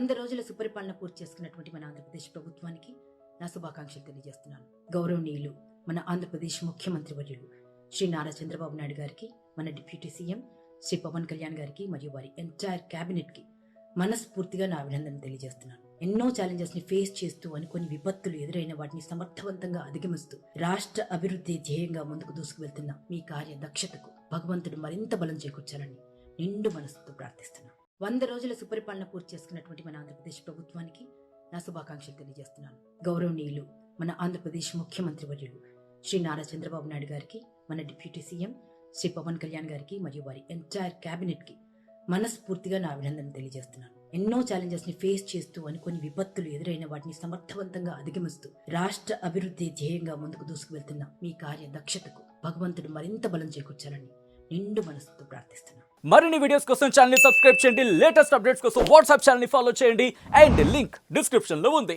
100 రోజుల సుపరిపాలన పూర్తి చేసుకున్నటువంటి మన ఆంధ్రప్రదేశ్ ప్రభుత్వానికి నా శుభాకాంక్షలు తెలియజేస్తున్నాను. గౌరవనీయులు మన ఆంధ్రప్రదేశ్ ముఖ్యమంత్రి వర్యులు శ్రీ నారా చంద్రబాబు నాయుడు గారికి, మన డిప్యూటీ సీఎం శ్రీ పవన్ కళ్యాణ్ గారికి మరియు వారి ఎంటైర్ క్యాబినెట్ కి మనస్ఫూర్తిగా నా అభినందనలు తెలియజేస్తున్నాను. ఎన్నో ఛాలెంజెస్ ని ఫేస్ చేస్తూ అనుకోని విపత్తులు ఎదురైన వాటిని సమర్థవంతంగా అధిగమిస్తూ రాష్ట్ర అభివృద్ధి ధ్యేయంగా ముందుకు దూసుకువెళ్తున్న మీ కార్య దక్షతకు భగవంతుడు మరింత బలం చేకూర్చాలని నిండు మనసుతో ప్రార్థిస్తున్నాను. 100 రోజుల సుపరిపాలన పూర్తి చేసుకున్నటువంటి మన ఆంధ్రప్రదేశ్ ప్రభుత్వానికి నా శుభాకాంక్షలు తెలియజేస్తున్నాను. గౌరవనీయులు మన ఆంధ్రప్రదేశ్ ముఖ్యమంత్రి వర్యులు శ్రీ నారా చంద్రబాబు నాయుడు గారికి, మన డిప్యూటీ సీఎం శ్రీ పవన్ కళ్యాణ్ గారికి మరియు వారి ఎంటైర్ క్యాబినెట్ కి మనస్ఫూర్తిగా నా అభినందనలు తెలియజేస్తున్నాను. ఎన్నో ఛాలెంజెస్ ని ఫేస్ చేస్తూ అనుకోని విపత్తులు ఎదురైన వాటిని సమర్థవంతంగా అధిగమిస్తూ రాష్ట్ర అభివృద్ధి ధ్యేయంగా ముందుకు దూసుకువెళ్తున్న మీ కార్య దక్షతకు భగవంతుడు మరింత బలం చేకూర్చాలని నిండు మనసుతో ప్రార్థిస్తున్నాను. మరిన్ని వీడియోస్ కోసం ఛానల్ ని సబ్స్క్రైబ్ చేయండి. లేటెస్ట్ అప్డేట్స్ కోసం వాట్సాప్ ఛానల్ ని ఫాలో చేయండి. అండ్ లింక్ డిస్క్రిప్షన్ లో ఉంది.